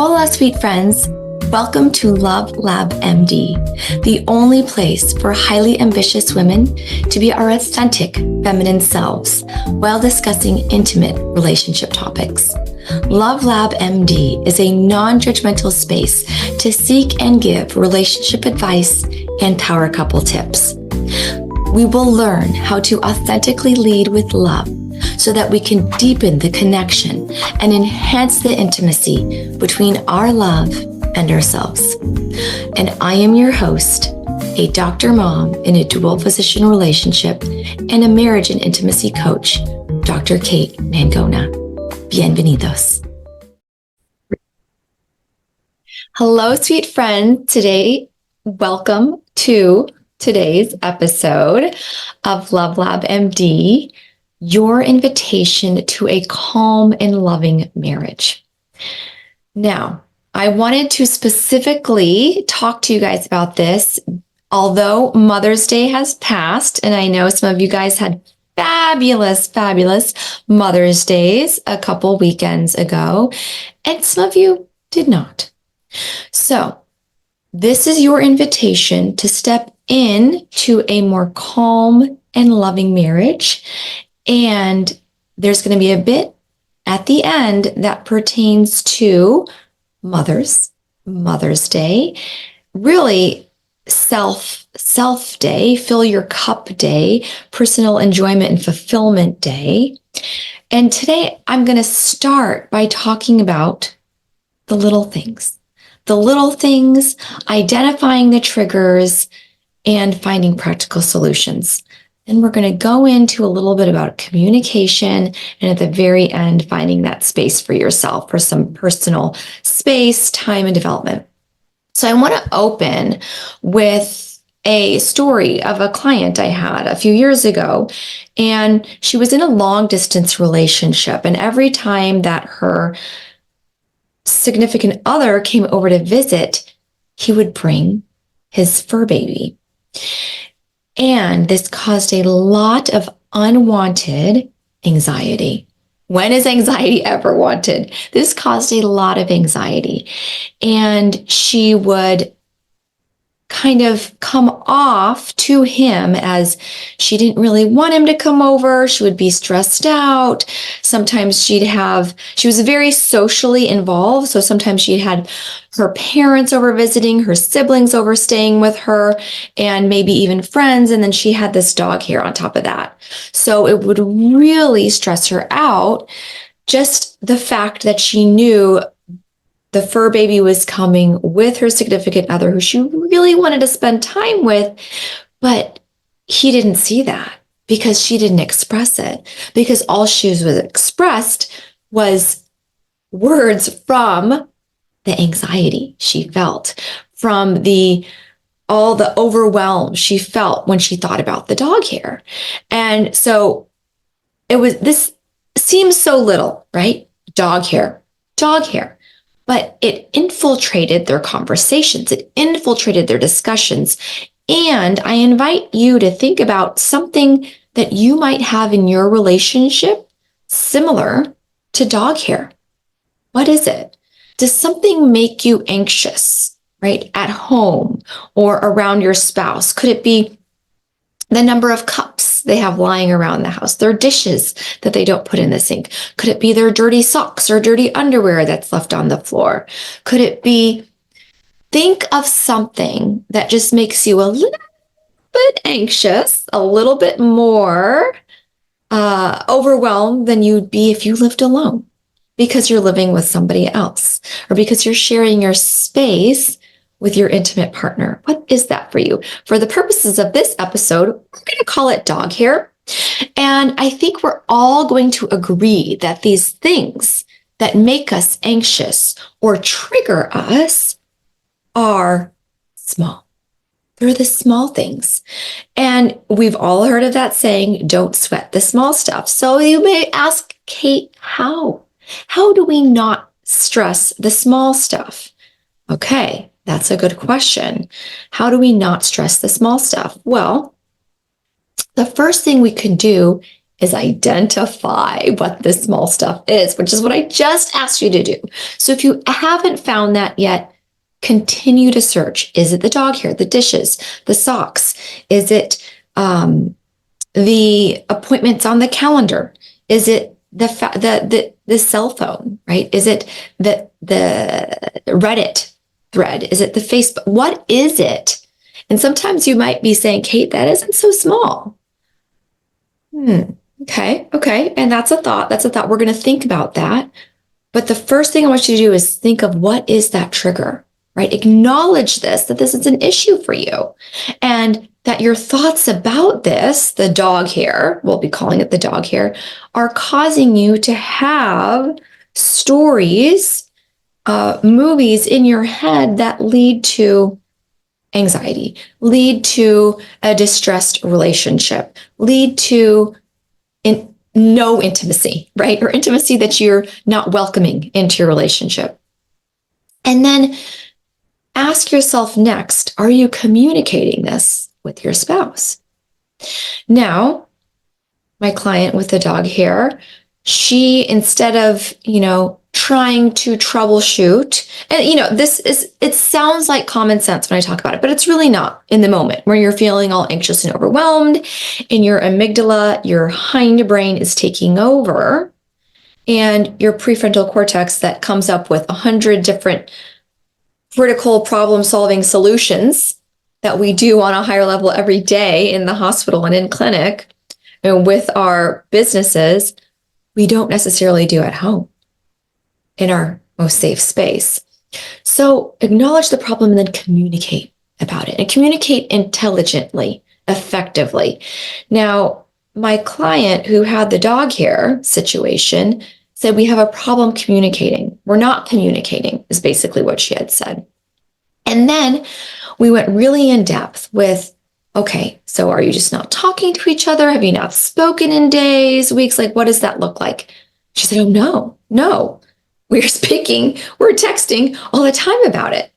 Hola, sweet friends. Welcome to Love Lab MD, the only place for highly ambitious women to be our authentic feminine selves while discussing intimate relationship topics. Love Lab MD is a non-judgmental space to seek and give relationship advice and power couple tips. We will learn how to authentically lead with love so that we can deepen the connection and enhance the intimacy between our love and ourselves. And I am your host, a doctor mom in a dual physician relationship and a marriage and intimacy coach, Dr. Kate Mangona. Bienvenidos. Hello, sweet friend. Welcome to today's episode of Love Lab MD, your invitation to a calm and loving marriage. Now, I wanted to specifically talk to you guys about this, although Mother's Day has passed, and I know some of you guys had fabulous Mother's Days a couple weekends ago, and some of you did not. So, this is your invitation to step into a more calm and loving marriage. And there's going to be a bit at the end that pertains to Mother's Day, really self day, fill your cup day, personal enjoyment and fulfillment day. And today I'm going to start by talking about the little things, identifying the triggers and finding practical solutions. And we're going to go into a little bit about communication, and at the very end, finding that space for yourself for some personal space, time, and development. So I want to open with a story of a client I had a few years ago, and she was in a long distance relationship. And every time that her significant other came over to visit, he would bring his fur baby. And this caused a lot of unwanted anxiety. When is anxiety ever wanted? This caused a lot of anxiety. And she would kind of come off to him as she didn't really want him to come over. She would be stressed out. Sometimes she was very socially involved. So sometimes she had her parents over visiting, her siblings over staying with her, and maybe even friends. And then she had this dog here on top of that. So it would really stress her out. Just the fact that she knew the fur baby was coming with her significant other who she really wanted to spend time with, but he didn't see that because she didn't express it, because all she was expressed was words from the anxiety she felt, from all the overwhelm she felt when she thought about the dog hair. And so this seems so little, right? Dog hair. But it infiltrated their conversations. It infiltrated their discussions. And I invite you to think about something that you might have in your relationship similar to dog hair. What is it? Does something make you anxious, right? At home or around your spouse? Could it be the number of cups they have lying around the house, their dishes that they don't put in the sink? Could it be their dirty socks or dirty underwear that's left on the floor? Could it be, think of something that just makes you a little bit anxious, a little bit more overwhelmed than you'd be if you lived alone because you're living with somebody else or because you're sharing your space with your intimate partner. What is that for you? For the purposes of this episode, we're going to call it dog hair. And I think we're all going to agree that these things that make us anxious or trigger us are small. They're the small things. And we've all heard of that saying, don't sweat the small stuff. So you may ask, Kate, how? How do we not stress the small stuff? Okay. That's a good question. How do we not stress the small stuff? Well, the first thing we can do is identify what this small stuff is, which is what I just asked you to do. So if you haven't found that yet, continue to search. Is it the dog hair, the dishes, the socks? Is it the appointments on the calendar? Is it the cell phone, right? Is it the Reddit thread? Is it the Facebook? What is it? And sometimes you might be saying, Kate, that isn't so small. Okay. And that's a thought. We're going to think about that. But the first thing I want you to do is think of what is that trigger, right? Acknowledge that this is an issue for you. And that your thoughts about this, the dog hair, we'll be calling it the dog hair, are causing you to have stories, movies in your head that lead to anxiety, lead to a distressed relationship, lead to no intimacy, right? Or intimacy that you're not welcoming into your relationship. And then ask yourself next, are you communicating this with your spouse? Now, my client with the dog hair, she, instead of, trying to troubleshoot, and it sounds like common sense when I talk about it, but it's really not in the moment where you're feeling all anxious and overwhelmed, and your amygdala, your hindbrain is taking over, and your prefrontal cortex that comes up with 100 different critical problem-solving solutions that we do on a higher level every day in the hospital and in clinic and with our businesses, we don't necessarily do at home in our most safe space. So acknowledge the problem and then communicate about it, and communicate intelligently, effectively. Now, my client who had the dog hair situation said, we have a problem communicating. We're not communicating, is basically what she had said. And then we went really in depth with, okay, so are you just not talking to each other? Have you not spoken in days, weeks? Like, what does that look like? She said, oh, no. We're speaking, we're texting all the time about it.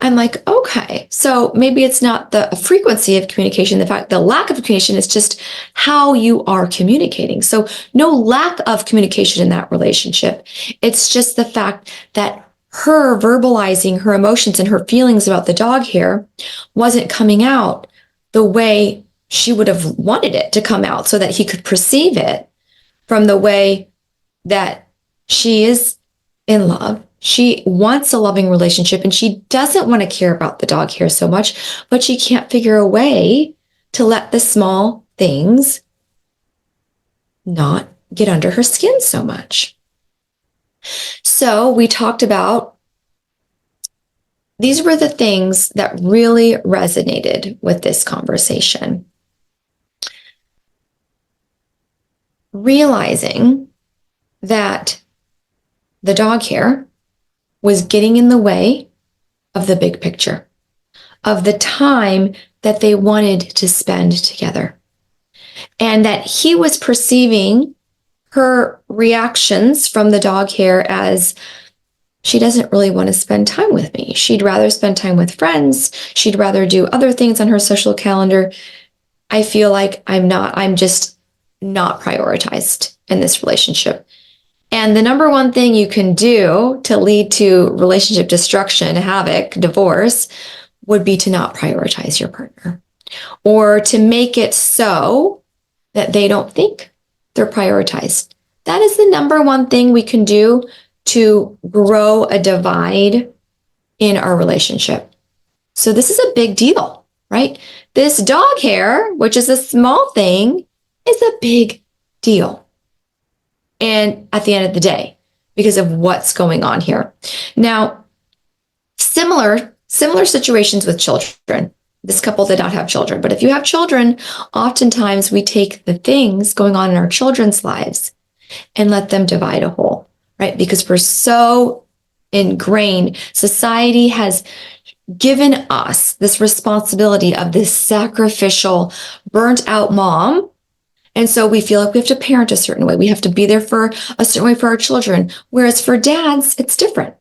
I'm like, okay, so maybe it's not the frequency of communication, the lack of communication is just how you are communicating. So no lack of communication in that relationship. It's just the fact that her verbalizing her emotions and her feelings about the dog hair wasn't coming out the way she would have wanted it to come out so that he could perceive it from the way that she is in love. She wants a loving relationship and she doesn't want to care about the dog hair so much, but she can't figure a way to let the small things not get under her skin so much. So we talked about, these were the things that really resonated with this conversation. Realizing that the dog hair was getting in the way of the big picture, of the time that they wanted to spend together. And that he was perceiving her reactions from the dog hair as, she doesn't really want to spend time with me. She'd rather spend time with friends. She'd rather do other things on her social calendar. I feel like I'm just not prioritized in this relationship. And the number one thing you can do to lead to relationship destruction, havoc, divorce, would be to not prioritize your partner, or to make it so that they don't think they're prioritized. That is the number one thing we can do to grow a divide in our relationship. So this is a big deal, right? This dog hair, which is a small thing, is a big deal. And at the end of the day, because of what's going on here. Now, similar situations with children. This couple did not have children, but if you have children, oftentimes we take the things going on in our children's lives and let them divide a whole, right? Because we're so ingrained. Society has given us this responsibility of this sacrificial, burnt out mom. And so we feel like we have to parent a certain way. We have to be there for a certain way for our children. Whereas for dads, it's different.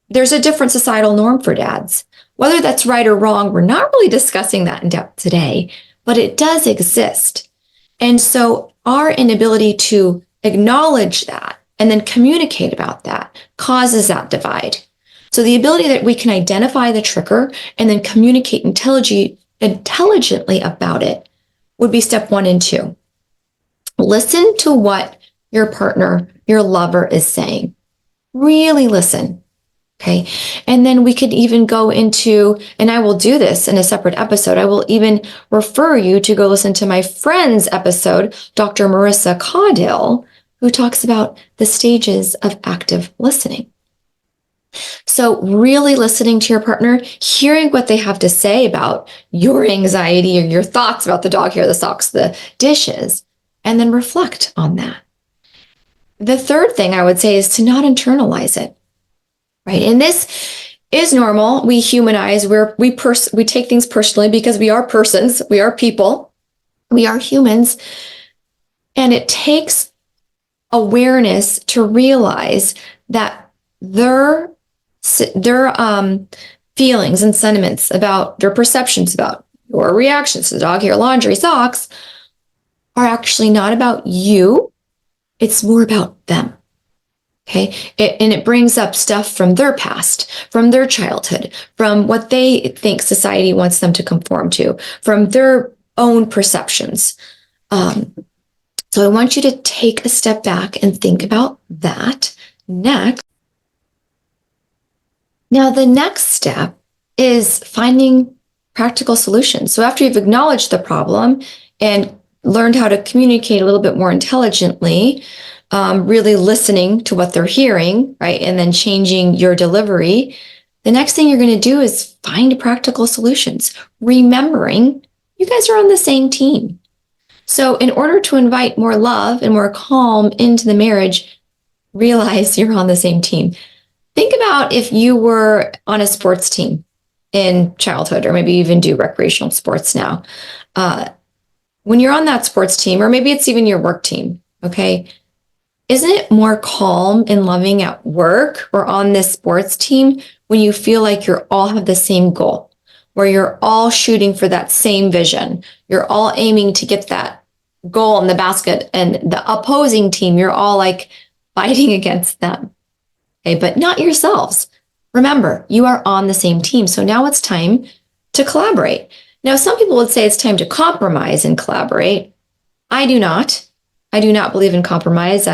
There's a different societal norm for dads. Whether that's right or wrong, we're not really discussing that in depth today, but it does exist. And so our inability to acknowledge that and then communicate about that causes that divide. So the ability that we can identify the trigger and then communicate intelligently about it would be step 1 and 2. Listen to what your partner, your lover is saying. Really listen. Okay. And then we could even go into, and I will do this in a separate episode. I will even refer you to go listen to my friend's episode, Dr. Marissa Caudill, who talks about the stages of active listening. So really listening to your partner, hearing what they have to say about your anxiety or your thoughts about the dog hair, the socks, the dishes, and then reflect on that. The third thing I would say is to not internalize it. Right. And this is normal. We humanize, we take things personally because we are persons, we are people, we are humans. And it takes awareness to realize that their feelings and sentiments about their perceptions about your reactions to the dog hair, laundry, socks are actually not about you. It's more about them. Okay. And it brings up stuff from their past, from their childhood, from what they think society wants them to conform to, from their own perceptions. So I want you to take a step back and think about that next. Now, the next step is finding practical solutions. So after you've acknowledged the problem and learned how to communicate a little bit more intelligently, really listening to what they're hearing, right? And then changing your delivery. The next thing you're going to do is find practical solutions, remembering you guys are on the same team. So in order to invite more love and more calm into the marriage, realize you're on the same team. Think about if you were on a sports team in childhood, or maybe even do recreational sports now. When you're on that sports team, or maybe it's even your work team, okay? Isn't it more calm and loving at work or on this sports team when you feel like you all have the same goal, where you're all shooting for that same vision? You're all aiming to get that goal in the basket, and the opposing team, you're all like fighting against them. Okay, but not yourselves. Remember, you are on the same team. So now it's time to collaborate. Now, some people would say it's time to compromise and collaborate. I do not. I do not believe in compromise,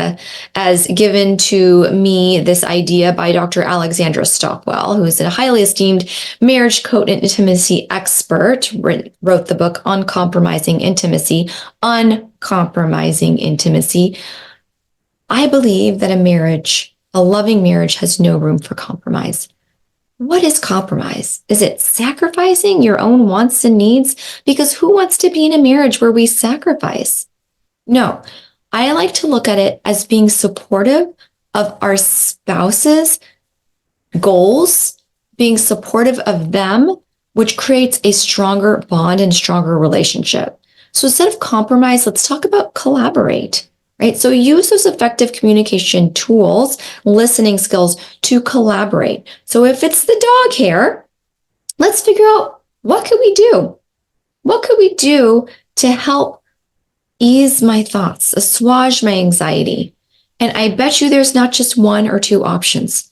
as given to me this idea by Dr. Alexandra Stockwell, who is a highly esteemed marriage coach and intimacy expert, wrote the book Uncompromising Intimacy, Uncompromising Intimacy. I believe that a loving marriage has no room for compromise. What is compromise? Is it sacrificing your own wants and needs? Because who wants to be in a marriage where we sacrifice? No, I like to look at it as being supportive of our spouse's goals, being supportive of them, which creates a stronger bond and stronger relationship. So instead of compromise, let's talk about collaborate, right? So use those effective communication tools, listening skills to collaborate. So if it's the dog hair, let's figure out what could we do? What could we do to help ease my thoughts, assuage my anxiety? And I bet you there's not just one or two options.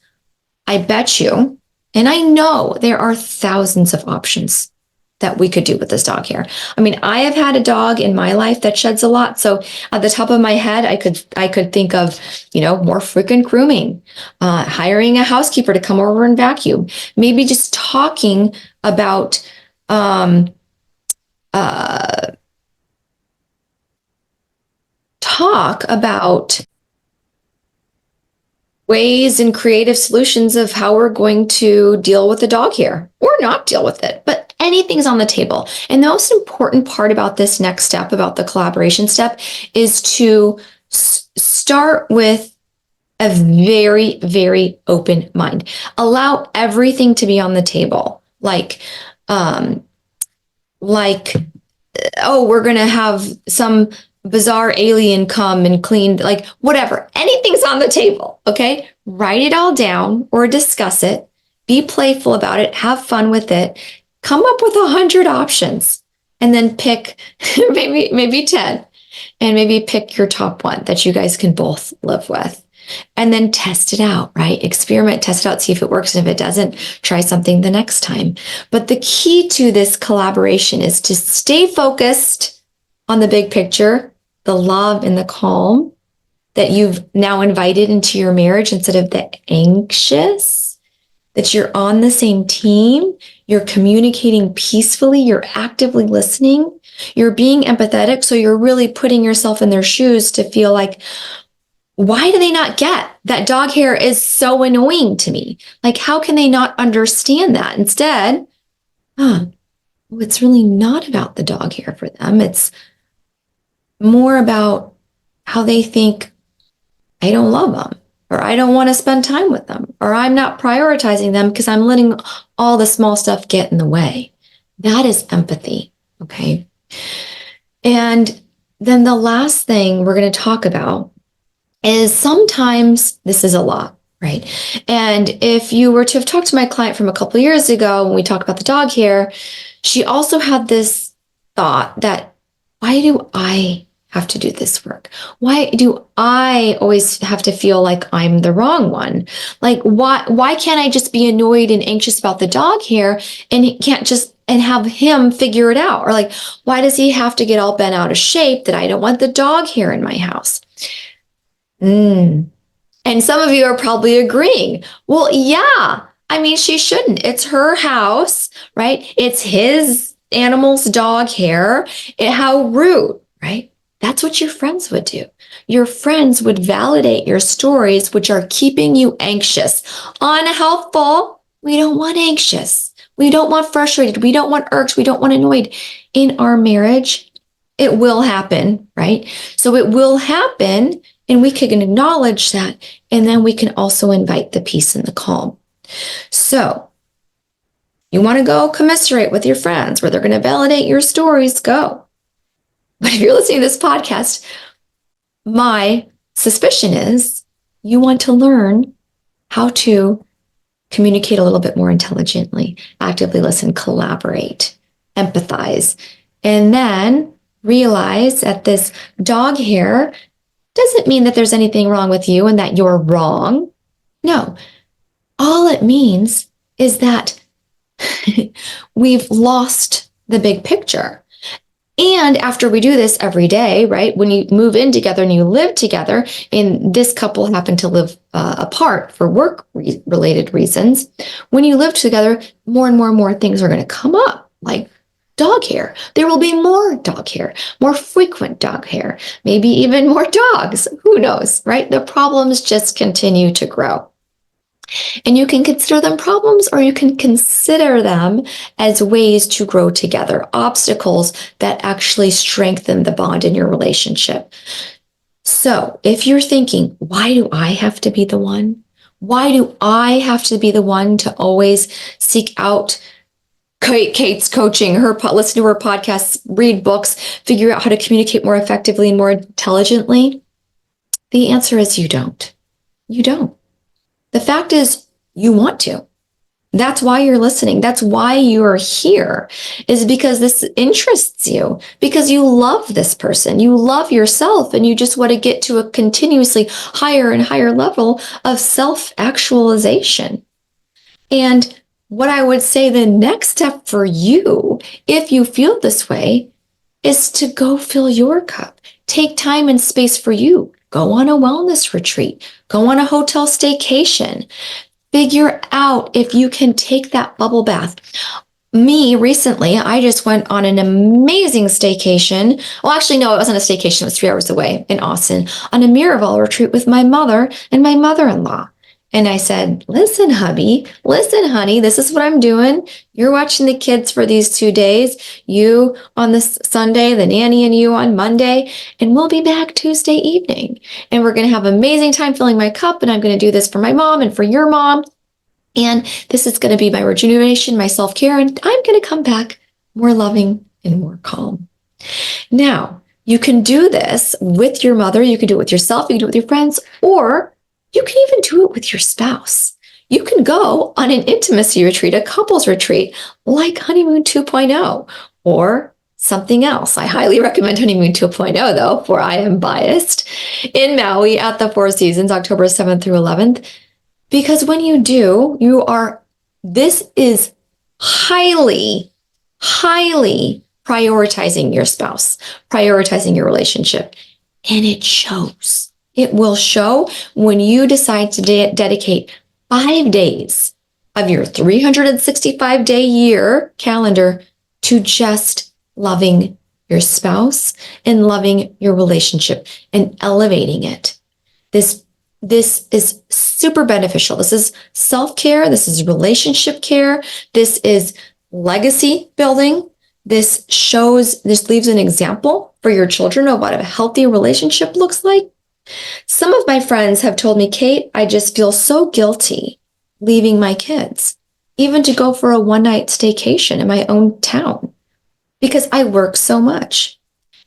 I bet you, and I know there are thousands of options that we could do with this dog hair. I mean, I have had a dog in my life that sheds a lot. So at the top of my head, I could think of, more frequent grooming, hiring a housekeeper to come over and vacuum, maybe just talking about, ways and creative solutions of how we're going to deal with the dog hair or not deal with it, but anything's on the table. And the most important part about this next step, about the collaboration step, is to start with a very, very open mind. Allow everything to be on the table. Like, we're going to have some bizarre alien come and clean, like whatever, anything's on the table. Okay. Write it all down or discuss it. Be playful about it. Have fun with it. Come up with 100 options and then pick maybe 10 and maybe pick your top one that you guys can both live with. And then test it out, right? Experiment, test it out, see if it works. And if it doesn't, try something the next time. But the key to this collaboration is to stay focused on the big picture, the love and the calm that you've now invited into your marriage instead of the anxious, that you're on the same team, you're communicating peacefully, you're actively listening, you're being empathetic. So you're really putting yourself in their shoes to feel like, why do they not get that dog hair is so annoying to me? Like, how can they not understand that? Instead, it's really not about the dog hair for them. It's more about how they think I don't love them, or I don't want to spend time with them, or I'm not prioritizing them because I'm letting all the small stuff get in the way. That is empathy, okay? And then the last thing we're going to talk about is sometimes this is a lot, right? And if you were to have talked to my client from a couple of years ago when we talked about the dog hair, she also had this thought that, why do I have to do this work? Why do I always have to feel like I'm the wrong one? Like, why can't I just be annoyed and anxious about the dog hair and can't just and have him figure it out? Or like, why does he have to get all bent out of shape that I don't want the dog hair in my house? And some of you are probably agreeing. Well, yeah, I mean, she shouldn't. It's her house, right? It's his animal's dog hair. How rude, right? That's what your friends would do. Your friends would validate your stories, which are keeping you anxious. Unhelpful. We don't want anxious. We don't want frustrated. We don't want irked. We don't want annoyed. In our marriage, it will happen, right? So it will happen. And we can acknowledge that, and then we can also invite the peace and the calm. So you want to go commiserate with your friends where they're going to validate your stories, go. But if you're listening to this podcast, my suspicion is you want to learn how to communicate a little bit more intelligently, actively listen, collaborate, empathize, and then realize that this dog hair doesn't mean that there's anything wrong with you and that you're wrong. No, all it means is that we've lost the big picture. And after we do this every day, right, when you move in together and you live together, and this couple happened to live apart for work-related reasons, when you live together, more and more things are going to come up, like dog hair. There will be more dog hair, more frequent dog hair, maybe even more dogs. Who knows, right? The problems just continue to grow. And you can consider them problems, or you can consider them as ways to grow together, obstacles that actually strengthen the bond in your relationship. So if you're thinking, why do I have to be the one? Why do I have to be the one to always seek out Kate's coaching, listen to her podcasts, read books, figure out how to communicate more effectively and more intelligently? The answer is you don't. You don't. The fact is you want to. That's why you're listening. That's why you're here, is because this interests you, because you love this person. You love yourself, and you just want to get to a continuously higher and higher level of self-actualization. And what I would say the next step for you, if you feel this way, is to go fill your cup. Take time and space for you. Go on a wellness retreat. Go on a hotel staycation. Figure out if you can take that bubble bath. Me, recently, I just went on an amazing staycation. Well, actually, no, it wasn't a staycation. It was 3 hours away in Austin on a Miraval retreat with my mother and my mother-in-law. And I said, listen, hubby, listen, honey, this is what I'm doing. You're watching the kids for these 2 days. You on this Sunday, the nanny and you on Monday, and we'll be back Tuesday evening. And we're going to have an amazing time filling my cup. And I'm going to do this for my mom and for your mom. And this is going to be my rejuvenation, my self-care. And I'm going to come back more loving and more calm. Now, you can do this with your mother. You can do it with yourself. You can do it with your friends, or you can even do it with your spouse. You can go on an intimacy retreat, a couples retreat, like Honeymoon 2.0, or Something else. I highly recommend Honeymoon 2.0 though, for I am biased, in Maui at the Four Seasons, October 7th through 11th. Because when you do, this is highly, highly prioritizing your spouse, prioritizing your relationship. And it shows. It will show when you decide to dedicate 5 days of your 365-day year calendar to just loving your spouse and loving your relationship and elevating it. This is super beneficial. This is self-care. This is relationship care. This is legacy building. This leaves an example for your children of what a healthy relationship looks like. Some of my friends have told me, Kate, I just feel so guilty leaving my kids, even to go for a one-night staycation in my own town, because I work so much.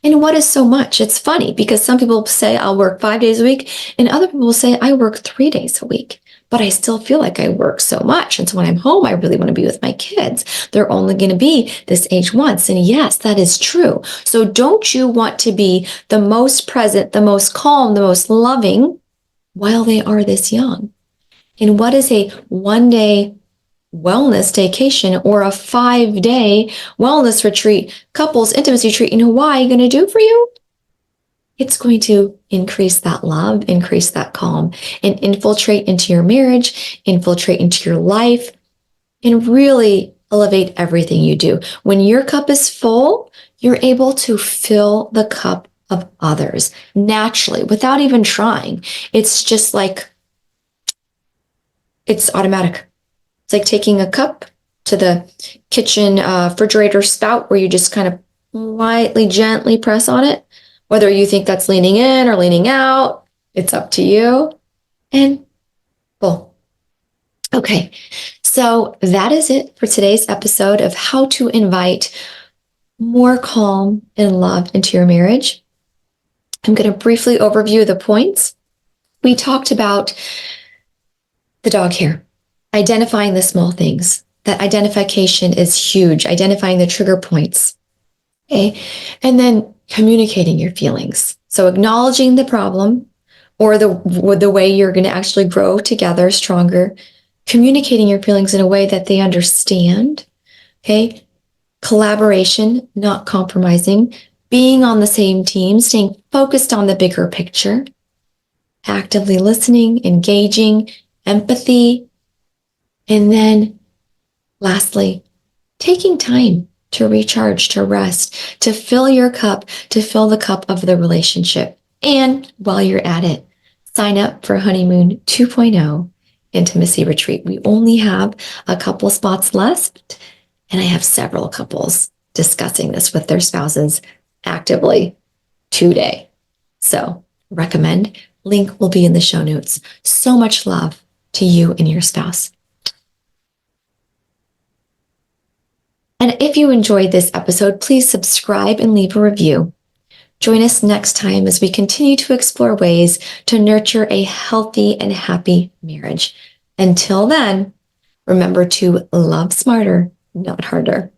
And what is so much? It's funny because some people say I'll work 5 days a week, and other people say I work 3 days a week, but I still feel like I work so much. And so when I'm home, I really want to be with my kids. They're only going to be this age once. And yes, that is true. So don't you want to be the most present, the most calm, the most loving while they are this young? And what is a 1-day wellness staycation or a 5-day wellness retreat, couples intimacy retreat in Hawaii going to do for you? It's going to increase that love, increase that calm, and infiltrate into your marriage, infiltrate into your life, and really elevate everything you do. When your cup is full, you're able to fill the cup of others naturally without even trying. It's just like, it's automatic. It's like taking a cup to the kitchen refrigerator spout where you just kind of lightly, gently press on it. Whether you think that's leaning in or leaning out, it's up to you. And full. Okay, so that is it for today's episode of how to invite more calm and love into your marriage. I'm going to briefly overview the points. We talked about the dog hair, identifying the small things. That identification is huge, identifying the trigger points. Okay, and then communicating your feelings. So acknowledging the problem or the way you're going to actually grow together stronger, communicating your feelings in a way that they understand. Okay, collaboration, not compromising, being on the same team, staying focused on the bigger picture, actively listening, engaging, empathy, and then lastly, taking time to recharge, to rest, to fill your cup, to fill the cup of the relationship. And while you're at it, sign up for Honeymoon 2.0 Intimacy Retreat. We only have a couple spots left, and I have several couples discussing this with their spouses actively today. So recommend. Link will be in the show notes. So much love to you and your spouse. And if you enjoyed this episode, please subscribe and leave a review. Join us next time as we continue to explore ways to nurture a healthy and happy marriage. Until then, remember to love smarter, not harder.